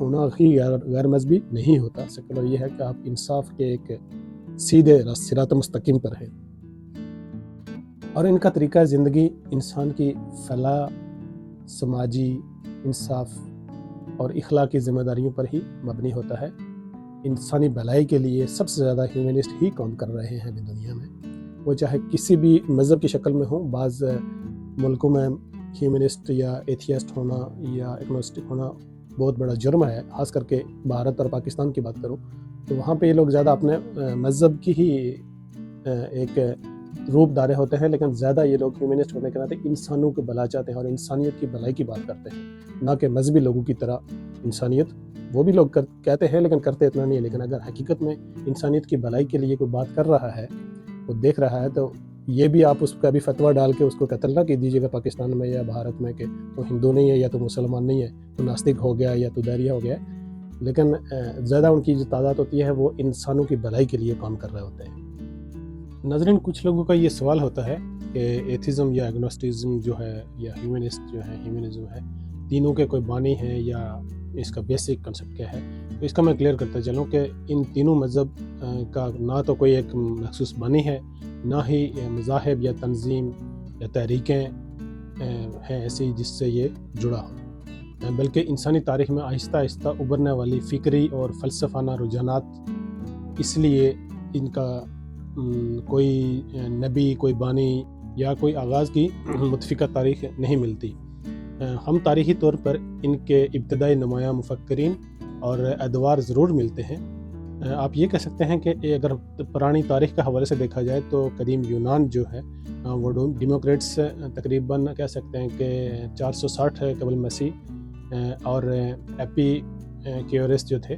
ہونا ہی غیر مذہبی نہیں ہوتا. سیکولر یہ ہے کہ آپ انصاف کے ایک سیدھے صراط مستقیم پر ہیں، اور ان کا طریقہ زندگی انسان کی فلاح، سماجی انصاف اور اخلاقی ذمہ داریوں پر ہی مبنی ہوتا ہے. انسانی بھلائی کے لیے سب سے زیادہ ہیومنسٹ ہی کام کر رہے ہیں ابھی دنیا میں، وہ چاہے کسی بھی مذہب کی شکل میں ہوں. بعض ملکوں میں ہیومنسٹ یا ایتھیسٹ ہونا یا ایگنوسٹک ہونا بہت بڑا جرم ہے. خاص کر کے بھارت اور پاکستان کی بات کروں تو وہاں پہ یہ لوگ زیادہ اپنے مذہب کی ہی ایک روپ دارے ہوتے ہیں، لیکن زیادہ یہ لوگ ہیومنسٹ ہونے کے ناطے انسانوں کو بھلا چاہتے ہیں اور انسانیت کی بھلائی کی بات کرتے ہیں، نہ کہ مذہبی لوگوں کی طرح انسانیت. وہ بھی لوگ کہتے ہیں لیکن کرتے اتنا نہیں ہے. لیکن اگر حقیقت میں انسانیت کی بھلائی کے لیے کوئی بات کر رہا ہے، وہ دیکھ رہا ہے، تو یہ بھی آپ اس کا بھی فتویٰ ڈال کے اس کو قتل نہ کی دیجیے گا پاکستان میں یا بھارت میں کہ تو ہندو نہیں ہے یا تو مسلمان نہیں ہے، تو ناستک ہو گیا یا تو دہریہ ہو گیا. لیکن زیادہ ان کی جو تعداد ہوتی ہے وہ انسانوں کی بھلائی کے لیے کام کر رہے ہوتے ہیں. ناظرین، کچھ لوگوں کا یہ سوال ہوتا ہے کہ ایتھیزم یا ایگنوسٹزم جو ہے یا ہیومنسٹ جو ہے، ہیومنزم ہے، تینوں کے کوئی بانی ہیں یا اس کا بیسک کنسیپٹ کیا ہے؟ تو اس کا میں کلیئر کرتا چلوں کہ ان تینوں مذہب کا نہ تو کوئی ایک مخصوص بانی ہے، نہ ہی مذاہب یا تنظیم یا تحریکیں ہیں ایسی جس سے یہ جڑا ہو، بلکہ انسانی تاریخ میں آہستہ آہستہ ابھرنے والی فکری اور فلسفانہ رجحانات. اس لیے ان کا کوئی نبی، کوئی بانی یا کوئی آغاز کی متفقہ تاریخ نہیں ملتی. ہم تاریخی طور پر ان کے ابتدائی نمایاں مفکرین اور ادوار ضرور ملتے ہیں. آپ یہ کہہ سکتے ہیں کہ اگر پرانی تاریخ کے حوالے سے دیکھا جائے تو قدیم یونان جو ہے وہ ڈیموکریٹس تقریباً کہہ سکتے ہیں کہ 460 قبل مسیح، اور ایپی کیورس جو تھے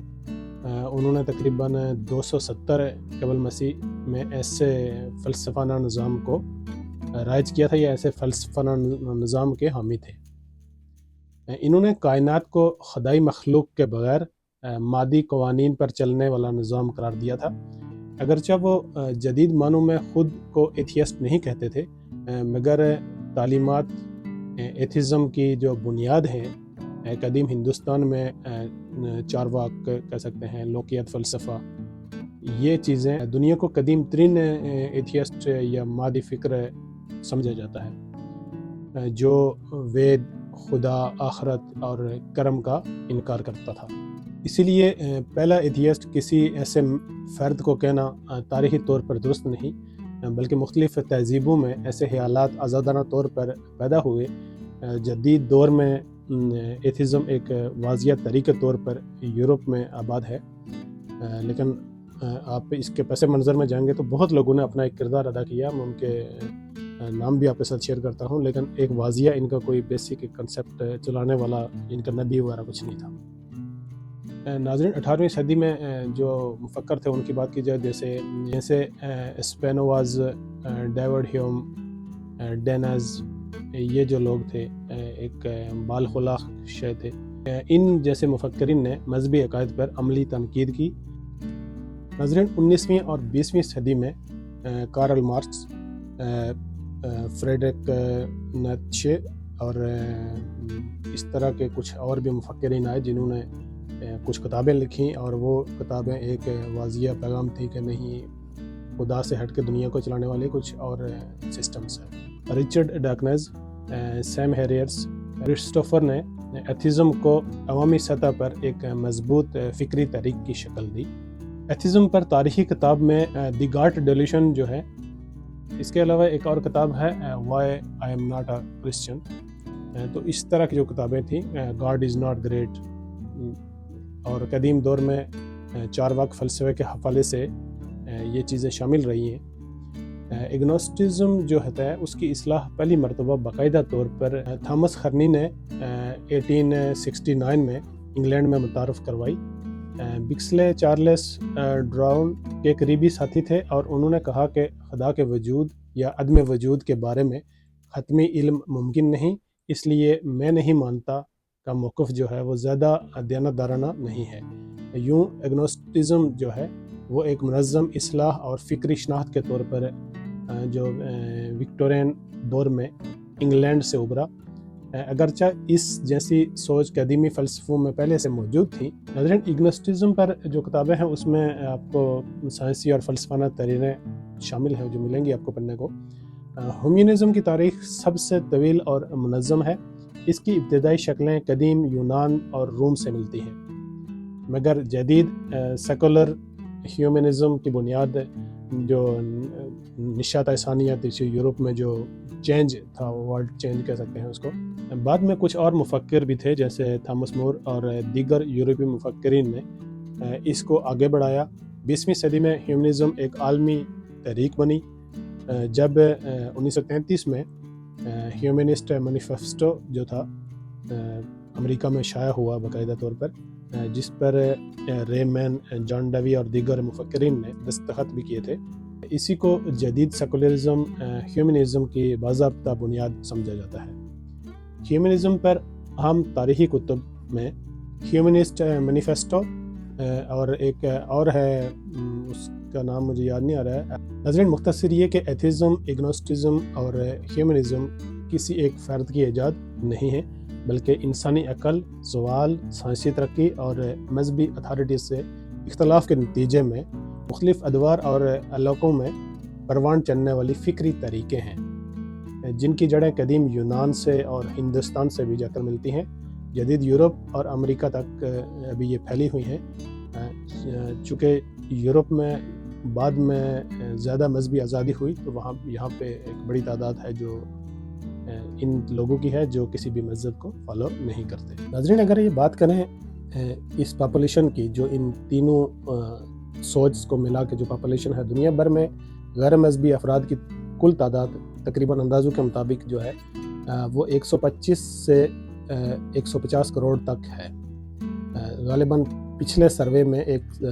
انہوں نے تقریباً 270 قبل مسیح میں ایسے فلسفانہ نظام کو رائج کیا تھا یا ایسے فلسفانہ نظام کے حامی تھے. انہوں نے کائنات کو خدائی مخلوق کے بغیر مادی قوانین پر چلنے والا نظام قرار دیا تھا. اگرچہ وہ جدید معنوں میں خود کو ایتھیسٹ نہیں کہتے تھے، مگر تعلیمات ایتھیزم کی جو بنیاد ہیں قدیم ہندوستان میں چارواک کہہ سکتے ہیں، لوکیت فلسفہ، یہ چیزیں دنیا کو قدیم ترین ایتھیسٹ یا مادی فکر سمجھا جاتا ہے جو وید، خدا، آخرت اور کرم کا انکار کرتا تھا. اسی لیے پہلا ایتھیسٹ کسی ایسے فرد کو کہنا تاریخی طور پر درست نہیں، بلکہ مختلف تہذیبوں میں ایسے خیالات آزادانہ طور پر پیدا ہوئے. جدید دور میں ایتھیزم ایک واضح طریقے طور پر یورپ میں آباد ہے، لیکن آپ اس کے پس منظر میں جائیں گے تو بہت لوگوں نے اپنا ایک کردار ادا کیا. میں ان کے نام بھی آپ کے ساتھ شیئر کرتا ہوں، لیکن ایک واضح ان کا کوئی بیسک کنسیپٹ چلانے والا ان کا نبی وغیرہ کچھ نہیں تھا. ناظرین، 18ویں صدی میں جو مفکر تھے ان کی بات کی جائے جیسے اسپینواز، ڈیوڈ ہیوم، ڈینز، یہ جو لوگ تھے ایک بالخلاق شے تھے. ان جیسے مفکرین نے مذہبی عقائد پر عملی تنقید کی. ناظرین، 19ویں اور 20ویں صدی میں کارل مارکس، فریڈرک نیتشے اور اس طرح کے کچھ اور بھی مفکرین آئے جنہوں نے کچھ کتابیں لکھیں، اور وہ کتابیں ایک واضح پیغام تھی کہ نہیں، خدا سے ہٹ کے دنیا کو چلانے والے کچھ اور سسٹمز ہیں. رچرڈ ڈاکنز، سیم ہیریئرس، کرسٹوفر نے ایتھیزم کو عوامی سطح پر ایک مضبوط فکری تحریک کی شکل دی. ایتھیزم پر تاریخی کتاب میں دی گاڈ ڈیلیوشن جو ہے، اس کے علاوہ ایک اور کتاب ہے why I am not a Christian. تو اس طرح کی جو کتابیں تھیں، گاڈ از ناٹ گریٹ، اور قدیم دور میں چارواک فلسفے کے حوالے سے یہ چیزیں شامل رہی ہیں. ایگنوسٹزم جو ہے اس کی اصلاح پہلی مرتبہ باقاعدہ طور پر تھامس خرنی نے 1869 میں انگلینڈ میں متعارف کروائی. بکسلے چارلس ڈراؤن کے قریبی ساتھی تھے، اور انہوں نے کہا کہ خدا کے وجود یا عدم وجود کے بارے میں حتمی علم ممکن نہیں، اس لیے میں نہیں مانتا کا موقف جو ہے وہ زیادہ دیانتدارانہ نہیں ہے. یوں ایگنوسٹزم جو ہے وہ ایک منظم اصلاح اور فکری شناخت کے طور پر جو وکٹورین دور میں انگلینڈ سے ابھرا. اگرچہ اس جیسی سوچ قدیمی فلسفوں میں پہلے سے موجود تھی۔ ناظرین، اگنوسٹزم پر جو کتابیں ہیں اس میں آپ کو سائنسی اور فلسفانہ تحریریں شامل ہیں جو ملیں گی آپ کو پڑھنے کو۔ ہیومنزم کی تاریخ سب سے طویل اور منظم ہے۔ اس کی ابتدائی شکلیں قدیم یونان اور روم سے ملتی ہیں، مگر جدید سیکولر ہیومنزم کی بنیاد جو نشاط ثانیہ تھی یورپ میں جو چینج تھا، ورلڈ چینج کہہ سکتے ہیں اس کو۔ بعد میں کچھ اور مفکر بھی تھے جیسے تھامس مور اور دیگر یورپی مفکرین نے اس کو آگے بڑھایا۔ 20ویں صدی میں ہیومنزم ایک عالمی تحریک بنی جب 1933 میں ہیومنسٹ مینیفیسٹو جو تھا امریکہ میں شائع ہوا باقاعدہ طور پر، جس پر ریمین، جان ڈیوی اور دیگر مفکرین نے دستخط بھی کیے تھے۔ اسی کو جدید سیکولرزم ہیومنزم کی باضابطہ بنیاد سمجھا جاتا ہے۔ ہیومنزم پر اہم تاریخی کتب میں ہیومنسٹ مینیفیسٹو اور ایک اور ہے، اس کا نام مجھے یاد نہیں آ رہا ہے۔ ناظرین، مختصر یہ کہ ایتھیزم، اگنوسٹزم اور ہیومنزم کسی ایک فرد کی ایجاد نہیں ہے، بلکہ انسانی عقل، زوال، سائنسی ترقی اور مذہبی اتھارٹی سے اختلاف کے نتیجے میں مختلف ادوار اور علاقوں میں پروان چڑھنے والی فکری تحریکیں ہیں، جن کی جڑیں قدیم یونان سے اور ہندوستان سے بھی جا کر ملتی ہیں۔ جدید یورپ اور امریکہ تک ابھی یہ پھیلی ہوئی ہیں، چونکہ یورپ میں بعد میں زیادہ مذہبی آزادی ہوئی تو یہاں پہ ایک بڑی تعداد ہے جو ان لوگوں کی ہے جو کسی بھی مذہب کو فالو نہیں کرتے۔ ناظرین، اگر یہ بات کریں اس پاپولیشن کی، جو ان تینوں سوچ کو ملا کے جو پاپولیشن ہے دنیا بھر میں، غیر مذہبی افراد کی کل تعداد تقریباً اندازوں کے مطابق جو ہے وہ 125 سے 150 کروڑ تک ہے۔ غالباً پچھلے سروے میں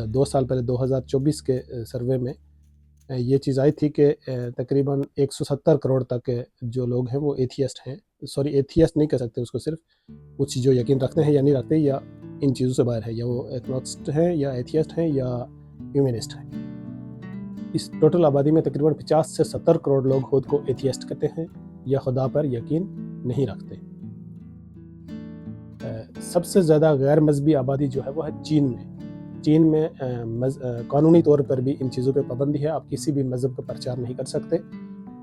2 سال پہلے 2024 کے سروے میں یہ چیز آئی تھی کہ تقریباً 170 کروڑ تک جو لوگ ہیں وہ ایتھیسٹ ہیں۔ ایتھیسٹ نہیں کہہ سکتے اس کو، صرف کچھ جو یقین رکھتے ہیں یا نہیں رکھتے، یا ان چیزوں سے باہر ہے، یا وہ ایگنوسٹ ہیں یا ایتھیسٹ ہیں یا ہیومنسٹ ہیں۔ اس ٹوٹل آبادی میں تقریباً 50 سے 70 کروڑ لوگ خود کو ایتھیسٹ کہتے ہیں یا خدا پر یقین نہیں رکھتے۔ سب سے زیادہ غیر مذہبی آبادی جو ہے وہ ہے چین میں۔ چین میں قانونی طور پر بھی ان چیزوں پہ پابندی ہے، آپ کسی بھی مذہب کا پرچار نہیں کر سکتے۔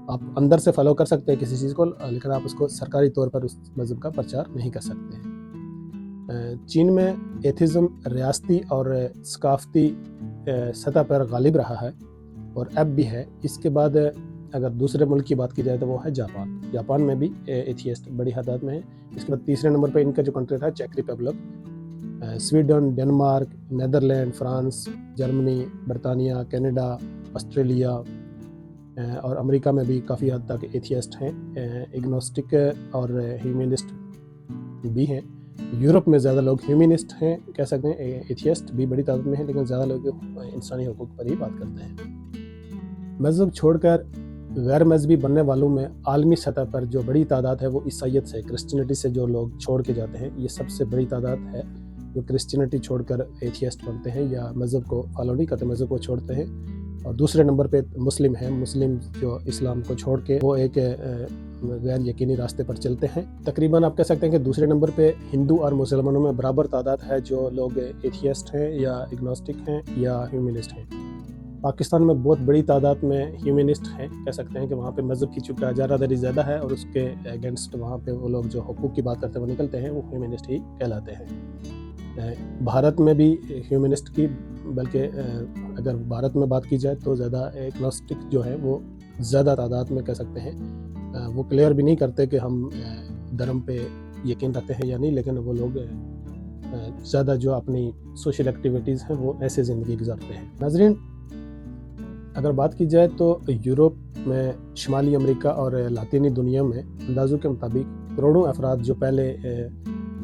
آپ اندر سے فالو کر سکتے ہیں کسی چیز کو، لیکن آپ اس کو سرکاری طور پر اس مذہب کا پرچار نہیں کر سکتے ہیں۔ چین میں ایتھیزم ریاستی اور ثقافتی سطح پر غالب رہا ہے اور اب بھی ہے۔ اس کے بعد اگر دوسرے ملک کی بات کی جائے تو وہ ہے جاپان۔ جاپان میں بھی ایتھیسٹ بڑی تعداد میں ہیں۔ اس کے بعد تیسرے نمبر پہ ان کا جو کنٹری تھا check republic, Sweden, Denmark, Netherland, France, Germany, برطانیہ، کینیڈا، آسٹریلیا اور امریکہ میں بھی کافی حد تک ایتھیسٹ ہیں۔ اگنوسٹک اور ہیومنسٹ بھی ہیں۔ یورپ میں زیادہ لوگ ہیومنسٹ ہیں کہہ سکتے ہیں، ایتھیسٹ بھی بڑی تعداد میں ہیں، لیکن زیادہ لوگ انسانی حقوق پر ہی بات کرتے ہیں۔ مذہب چھوڑ کر غیر مذہبی بننے والوں میں عالمی سطح پر جو بڑی تعداد ہے وہ عیسائیت سے، کرسچینٹی سے جو لوگ چھوڑ کے جاتے ہیں، یہ سب سے بڑی تعداد ہے جو کرسچینٹی چھوڑ کر ایتھیسٹ بنتے ہیں یا مذہب کو فالو نہیں کرتے، مذہب کو چھوڑتے ہیں۔ اور دوسرے نمبر پہ مسلم ہیں، مسلم جو اسلام کو چھوڑ کے وہ ایک غیر یقینی راستے پر چلتے ہیں۔ تقریباً آپ کہہ سکتے ہیں کہ دوسرے نمبر پہ ہندو اور مسلمانوں میں برابر تعداد ہے جو لوگ ایتھیسٹ ہیں یا اگنوسٹک ہیں یا ہیومنسٹ ہیں۔ پاکستان میں بہت بڑی تعداد میں ہیومنسٹ ہیں، کہہ سکتے ہیں کہ وہاں پہ مذہب کی چونکہ اجارہ داری زیادہ ہے اور اس کے اگینسٹ وہاں پہ وہ لوگ جو حقوق کی بات کرتے ہیں وہ نکلتے ہیں، وہ ہیومنسٹ ہی کہلاتے ہیں۔ بھارت میں بھی ہیومنسٹ کی، بلکہ اگر بھارت میں بات کی جائے تو زیادہ اگنوسٹک جو ہیں وہ زیادہ تعداد میں کہہ سکتے ہیں۔ وہ کلیئر بھی نہیں کرتے کہ ہم دھرم پہ یقین رکھتے ہیں یا نہیں، لیکن وہ لوگ زیادہ جو اپنی سوشل ایکٹیویٹیز ہیں وہ ایسے زندگی گزارتے ہیں۔ ناظرین، اگر بات کی جائے تو یورپ میں، شمالی امریکہ اور لاطینی دنیا میں اندازوں کے مطابق کروڑوں افراد جو پہلے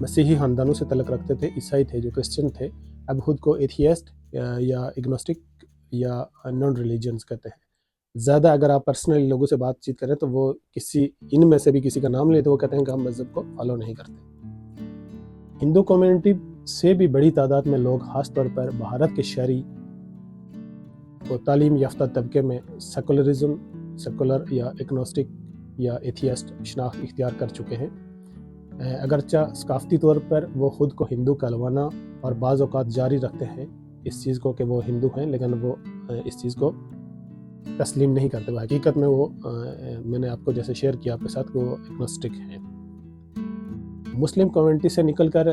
مسیحی خاندانوں سے تعلق رکھتے تھے، عیسائی تھے، جو کرسچن تھے، اب خود کو ایتھیسٹ یا اگنوسٹک یا نان ریلیجنس کہتے ہیں۔ زیادہ اگر آپ پرسنلی لوگوں سے بات چیت کریں تو وہ ان میں سے بھی کسی کا نام لیں تو وہ کہتے ہیں کہ ہم مذہب کو فالو نہیں کرتے۔ ہندو کمیونٹی سے بھی بڑی تعداد میں لوگ، خاص طور پر بھارت کے شہری کو تعلیم یافتہ طبقے میں سیکولر یا اگنوسٹک یا ایتھیسٹ شناخت اختیار کر چکے ہیں۔ اگرچہ ثقافتی طور پر وہ خود کو ہندو کہلوانا اور بعض اوقات جاری رکھتے ہیں اس چیز کو کہ وہ ہندو ہیں، لیکن وہ اس چیز کو تسلیم نہیں کرتے. وہ حقیقت میں وہ میں نے آپ کو جیسے شیئر کیا آپ کے ساتھ کہ وہ ایگنوسٹک ہیں. مسلم کمیونٹی سے نکل کر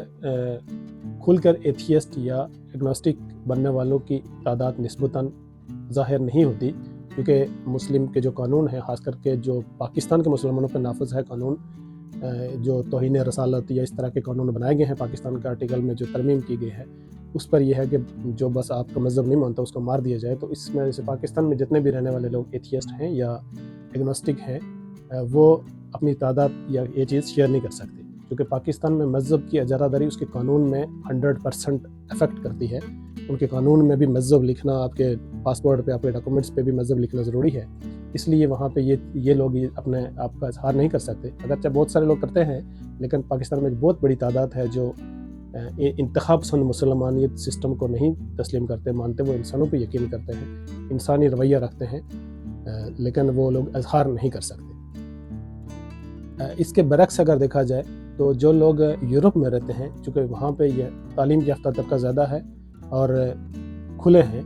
کھل کر ایتھیسٹ یا ایگنوسٹک بننے والوں کی تعداد نسبتاً ظاہر نہیں ہوتی، کیونکہ مسلم کے جو قانون ہیں، خاص کر کے جو پاکستان کے مسلمانوں پر نافذ ہے قانون، جو توہین رسالت یا اس طرح کے قانون بنائے گئے ہیں پاکستان کے آرٹیکل میں جو ترمیم کی گئی ہے، اس پر یہ ہے کہ جو بس آپ کا مذہب نہیں مانتا اس کو مار دیا جائے. تو اس میں سے پاکستان میں جتنے بھی رہنے والے لوگ ایتھیسٹ ہیں یا ایگنوسٹک ہیں وہ اپنی تعداد یا یہ چیز شیئر نہیں کر سکتے، کیونکہ پاکستان میں مذہب کی اجارہ داری اس کے قانون میں 100% افیکٹ کرتی ہے. ان کے قانون میں بھی مذہب لکھنا، آپ کے پاسپورٹ پہ، آپ کے ڈاکومنٹس پہ بھی مذہب لکھنا ضروری ہے. اس لیے وہاں پہ یہ لوگ اپنے آپ کا اظہار نہیں کر سکتے. اگرچہ بہت سارے لوگ کرتے ہیں، لیکن پاکستان میں ایک بہت بڑی تعداد ہے جو انتخاب پسند مسلمانیت سسٹم کو نہیں تسلیم کرتے، مانتے. وہ انسانوں پہ یقین کرتے ہیں، انسانی رویہ رکھتے ہیں، لیکن وہ لوگ اظہار نہیں کر سکتے. اس کے برعکس اگر دیکھا جائے تو جو لوگ یورپ میں رہتے ہیں، چونکہ وہاں پہ یہ تعلیم یافتہ طبقہ زیادہ ہے اور کھلے ہیں.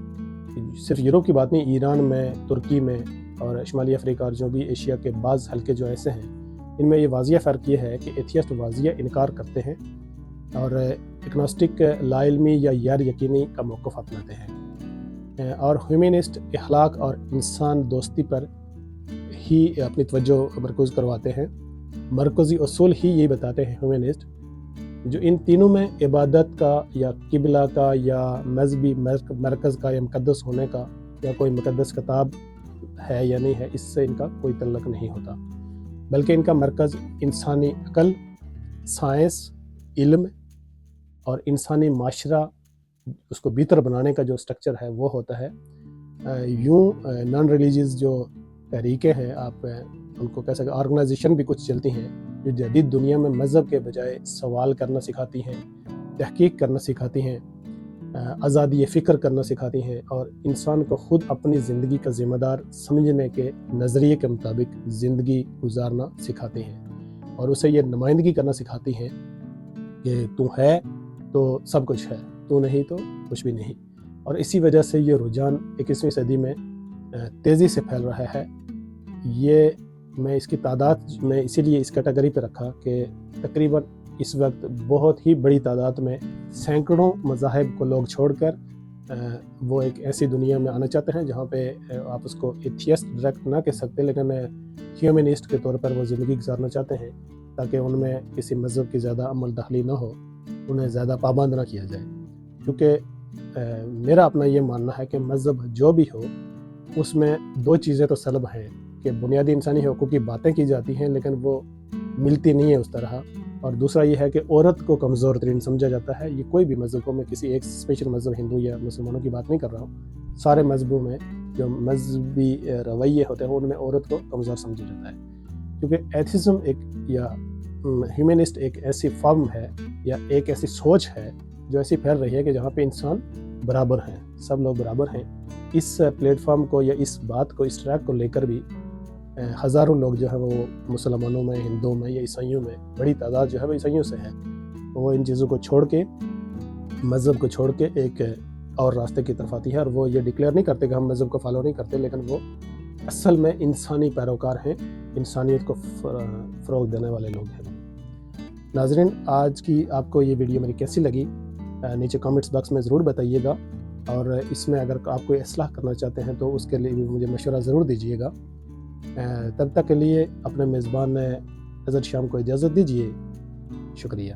صرف یورپ کی بات نہیں، ایران میں، ترکی میں اور شمالی افریقہ اور جنوبی ایشیا کے بعض حلقے جو ایسے ہیں، ان میں یہ واضح فرق یہ ہے کہ ایتھیسٹ واضح انکار کرتے ہیں اور ایگنوسٹک لا علمی یا غیر یقینی کا موقف اپناتے ہیں، اور ہیومنسٹ اخلاق اور انسان دوستی پر ہی اپنی توجہ مرکوز کرواتے ہیں. مرکزی اصول ہی یہ بتاتے ہیں ہیومنسٹ، جو ان تینوں میں عبادت کا یا قبلہ کا یا مذہبی مرکز کا یا مقدس ہونے کا یا کوئی مقدس کتاب ہے یا نہیں ہے، اس سے ان کا کوئی تعلق نہیں ہوتا، بلکہ ان کا مرکز انسانی عقل، سائنس، علم اور انسانی معاشرہ اس کو بہتر بنانے کا جو سٹرکچر ہے وہ ہوتا ہے. یوں نان ریلیجیس جو تحریکیں ہیں، آپ ان کو کہہ سکتے، آرگنائزیشن بھی کچھ چلتی ہیں جو جدید دنیا میں مذہب کے بجائے سوال کرنا سکھاتی ہیں، تحقیق کرنا سکھاتی ہیں، آزادی فکر کرنا سکھاتی ہیں اور انسان کو خود اپنی زندگی کا ذمہ دار سمجھنے کے نظریے کے مطابق زندگی گزارنا سکھاتی ہیں، اور اسے یہ نمائندگی کرنا سکھاتی ہیں کہ تو ہے تو سب کچھ ہے، تو نہیں تو کچھ بھی نہیں. اور اسی وجہ سے یہ رجحان 21ویں صدی میں تیزی سے پھیل رہا ہے. یہ میں اس کی تعداد میں اسی لیے اس کیٹیگری پہ رکھا کہ تقریباً اس وقت بہت ہی بڑی تعداد میں سینکڑوں مذاہب کو لوگ چھوڑ کر وہ ایک ایسی دنیا میں آنا چاہتے ہیں جہاں پہ آپ اس کو ایتھیسٹ ڈائریکٹ نہ کہہ سکتے، لیکن ہیومنسٹ کے طور پر وہ زندگی گزارنا چاہتے ہیں تاکہ ان میں کسی مذہب کی زیادہ عمل دخلی نہ ہو، انہیں زیادہ پابند نہ کیا جائے. کیونکہ میرا اپنا یہ ماننا ہے کہ مذہب جو بھی ہو اس میں دو چیزیں تو سلب ہیں کہ بنیادی انسانی حقوق کی باتیں کی جاتی ہیں لیکن وہ ملتی نہیں ہے اس طرح، اور دوسرا یہ ہے کہ عورت کو کمزور ترین سمجھا جاتا ہے. یہ کوئی بھی مذہب کو، میں کسی ایک اسپیشل مذہب ہندو یا مسلمانوں کی بات نہیں کر رہا ہوں، سارے مذہبوں میں جو مذہبی رویے ہوتے ہیں ان میں عورت کو کمزور سمجھا جاتا ہے. کیونکہ ایتھیزم ایک یا ہیومنسٹ ایک ایسی فارم ہے یا ایک ایسی سوچ ہے جو ایسی پھیل رہی ہے کہ جہاں پہ انسان برابر ہیں، سب لوگ برابر ہیں. اس پلیٹ فارم کو یا اس بات کو، اس ٹریک کو لے کر بھی ہزاروں لوگ جو ہے وہ مسلمانوں میں، ہندوؤں میں یا عیسائیوں میں، بڑی تعداد جو ہے وہ عیسائیوں سے ہے، وہ ان چیزوں کو چھوڑ کے، مذہب کو چھوڑ کے ایک اور راستے کی طرف آتی ہے. اور وہ یہ ڈکلیئر نہیں کرتے کہ ہم مذہب کو فالو نہیں کرتے، لیکن وہ اصل میں انسانی پیروکار ہیں، انسانیت کو فروغ دینے والے لوگ ہیں. ناظرین، آج کی آپ کو یہ ویڈیو میری کیسی لگی نیچے کامنٹس باکس میں ضرور بتائیے گا، اور اس میں اگر آپ کوئی اصلاح کرنا چاہتے ہیں تو اس کے لیے بھی مجھے مشورہ ضرور دیجیے گا. تب تک کے لیے اپنے میزبان اظہر شام کو اجازت دیجیے. شکریہ.